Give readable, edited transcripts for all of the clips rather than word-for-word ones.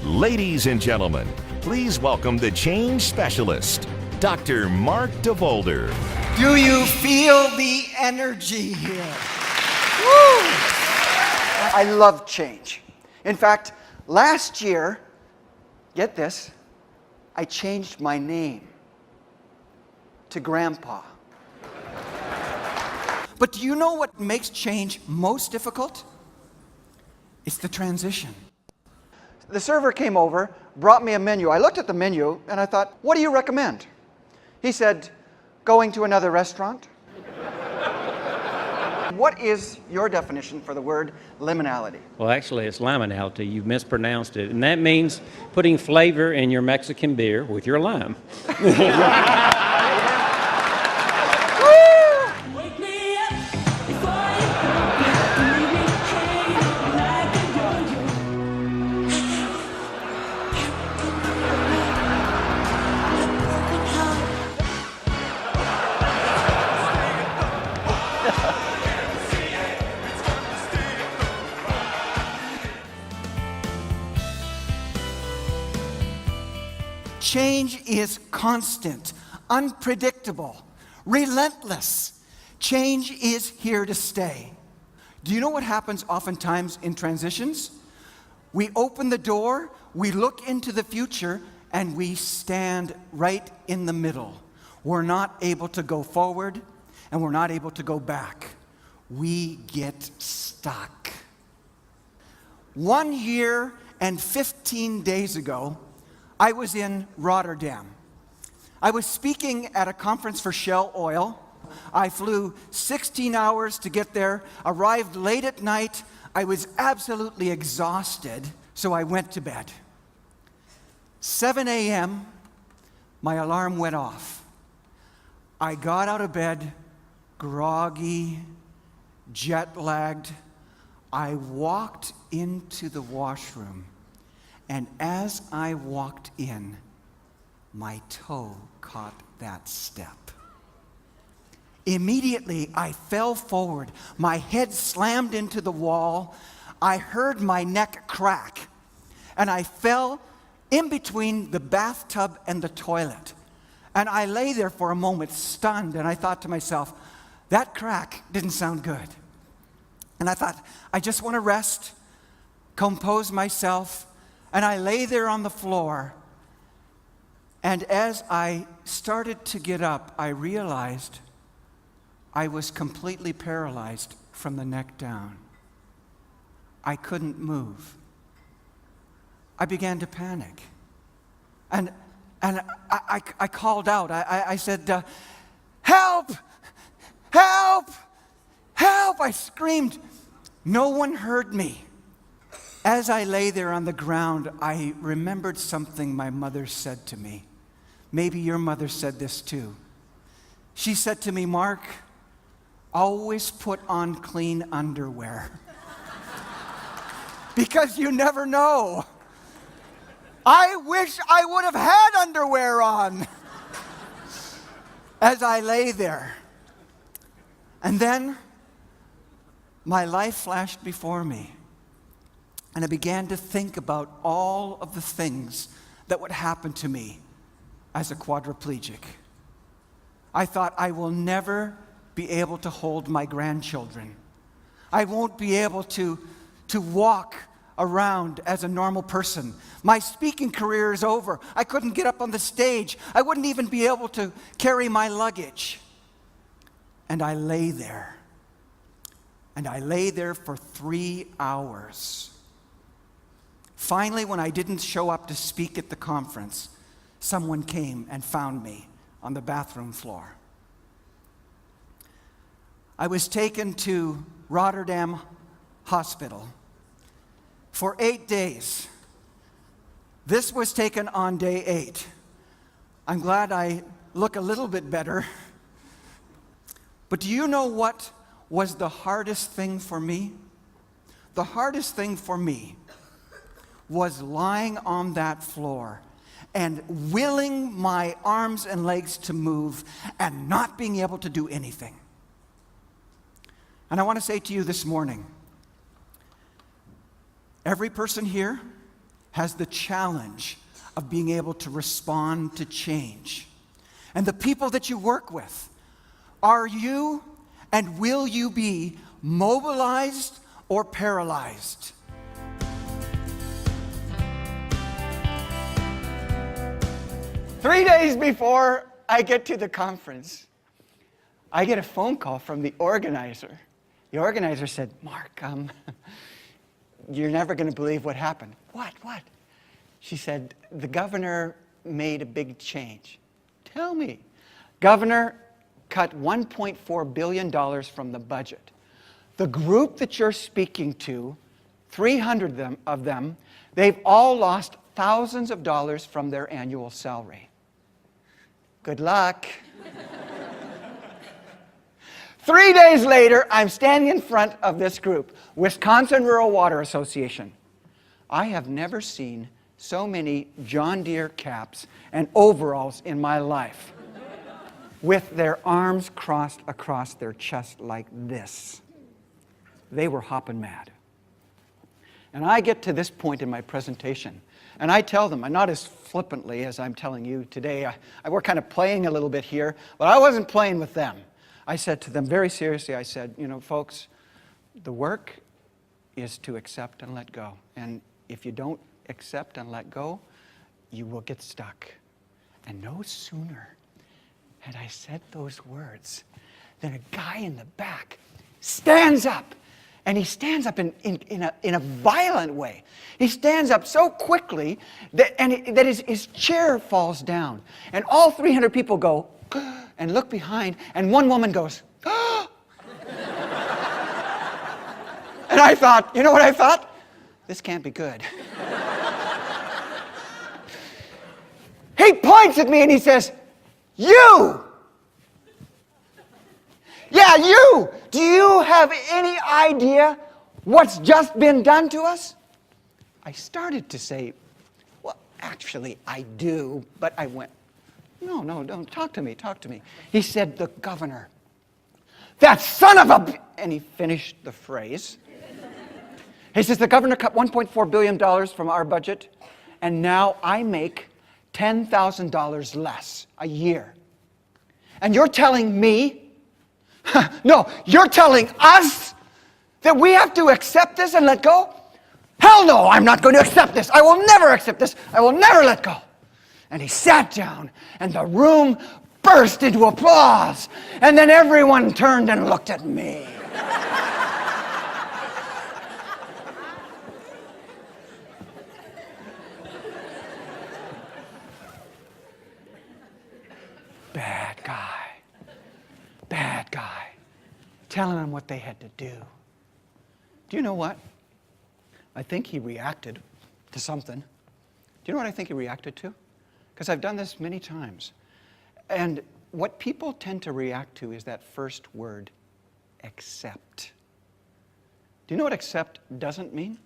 Ladies and gentlemen, please welcome the change specialist, Dr. Mark DeVolder. Do you feel the energy here? Woo! I love change. In fact, last year, get this, I changed my name to Grandpa. But do you know what makes change most difficult? It's the transition. The server came over, brought me a menu. I looked at the menu and I thought, what do you recommend? He said, going to another restaurant. What is your definition for the word liminality? Well, actually, it's liminality. You've mispronounced it. And that means putting flavor in your Mexican beer with your lime. Change is constant, unpredictable, relentless. Change is here to stay. Do you know what happens oftentimes in transitions? We open the door, we look into the future, and we stand right in the middle. We're not able to go forward, and we're not able to go back. We get stuck. 1 year and 15 days ago, I was in Rotterdam. I was speaking at a conference for Shell Oil. I flew 16 hours to get there, arrived late at night. I was absolutely exhausted, so I went to bed. 7 a.m., my alarm went off. I got out of bed, groggy, jet-lagged. I walked into the washroom. And as I walked in, my toe caught that step. Immediately, I fell forward. My head slammed into the wall. I heard my neck crack. And I fell in between the bathtub and the toilet. And I lay there for a moment, stunned. And I thought to myself, that crack didn't sound good. And I thought, I just want to rest, compose myself. And I lay there on the floor, and as I started to get up, I realized I was completely paralyzed from the neck down. I couldn't move. I began to panic. And I called out. I said, help! Help! Help! I screamed. No one heard me. As I lay there on the ground, I remembered something my mother said to me. Maybe your mother said this too. She said to me, Mark, always put on clean underwear. Because you never know. I wish I would have had underwear on as I lay there. And then my life flashed before me. And I began to think about all of the things that would happen to me as a quadriplegic. I thought, I will never be able to hold my grandchildren. I won't be able to walk around as a normal person. My speaking career is over. I couldn't get up on the stage. I wouldn't even be able to carry my luggage. And I lay there. And I lay there for 3 hours. Finally, when I didn't show up to speak at the conference, someone came and found me on the bathroom floor. I was taken to Rotterdam Hospital for 8 days. This was taken on day 8. I'm glad I look a little bit better. But do you know what was the hardest thing for me? The hardest thing for me was lying on that floor and willing my arms and legs to move and not being able to do anything. And I want to say to you this morning, every person here has the challenge of being able to respond to change. And the people that you work with, are you and will you be mobilized or paralyzed? Three days before I get to the conference, I get a phone call from the organizer. The organizer said, Mark, you're never going to believe what happened. What? She said, the governor made a big change. Tell me. Governor cut $1.4 billion from the budget. The group that you're speaking to, 300 of them, they've all lost thousands of dollars from their annual salary. Good luck. 3 days later, I'm standing in front of this group, Wisconsin Rural Water Association. I have never seen so many John Deere caps and overalls in my life, with their arms crossed across their chest like this. They were hopping mad. And I get to this point in my presentation, and I tell them, and not as flippantly as I'm telling you today, we're kind of playing a little bit here, but I wasn't playing with them. I said to them very seriously, I said, folks, the work is to accept and let go. And if you don't accept and let go, you will get stuck. And no sooner had I said those words than a guy in the back stands up. And he stands up in a violent way. He stands up so quickly that his chair falls down. And all 300 people go and look behind, and one woman goes, and I thought, you know what I thought? This can't be good. He points at me and he says, you! Yeah, you! Do you have any idea what's just been done to us? I started to say, well, actually, I do, but I went, no, don't talk to me. He said, the governor, that son of a... And he finished the phrase. He says, the governor cut $1.4 billion from our budget, and now I make $10,000 less a year. And you're telling me, no, you're telling us that we have to accept this and let go? Hell no, I'm not going to accept this. I will never accept this. I will never let go. And he sat down, and the room burst into applause. And then everyone turned and looked at me. Bad guy, telling them what they had to do. Do you know what? I think he reacted to something. Do you know what I think he reacted to? Because I've done this many times. And what people tend to react to is that first word, accept. Do you know what accept doesn't mean?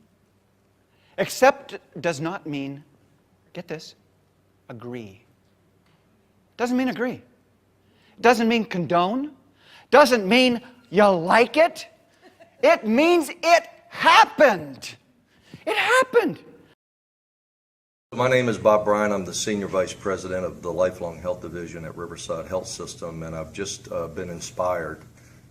Accept does not mean, get this, agree. Doesn't mean agree. Doesn't mean condone. Doesn't mean you like it. It means it happened. It happened. My name is Bob Bryan. I'm the Senior Vice President of the Lifelong Health Division at Riverside Health System, and I've just been inspired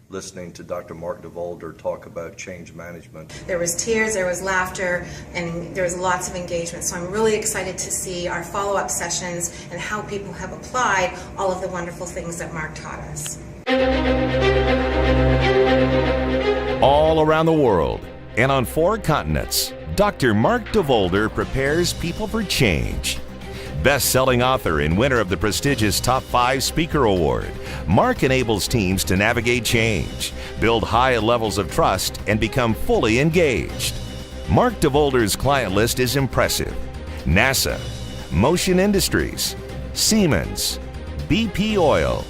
listening to Dr. Mark DeVolder talk about change management. There was tears, there was laughter, and there was lots of engagement. So I'm really excited to see our follow-up sessions and how people have applied all of the wonderful things that Mark taught us. All around the world and on 4 continents, Dr. Mark DeVolder prepares people for change. Best-selling author and winner of the prestigious Top 5 Speaker Award, Mark enables teams to navigate change, build high levels of trust, and become fully engaged. Mark DeVolder's client list is impressive. NASA, Motion Industries, Siemens, BP Oil,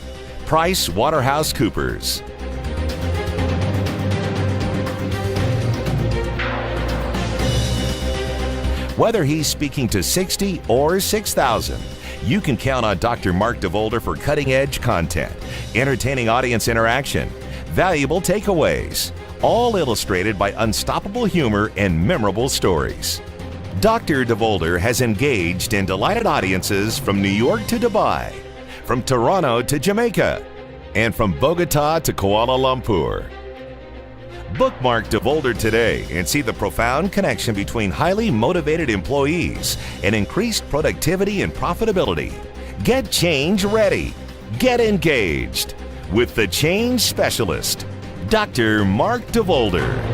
Price Waterhouse Coopers. Whether he's speaking to 60 or 6,000, you can count on Dr. Mark DeVolder for cutting-edge content, entertaining audience interaction, valuable takeaways, all illustrated by unstoppable humor and memorable stories. Dr. DeVolder has engaged and delighted audiences from New York to Dubai, from Toronto to Jamaica, and from Bogota to Kuala Lumpur. Bookmark DeVolder today and see the profound connection between highly motivated employees and increased productivity and profitability. Get change ready. Get engaged with the change specialist, Dr. Mark DeVolder.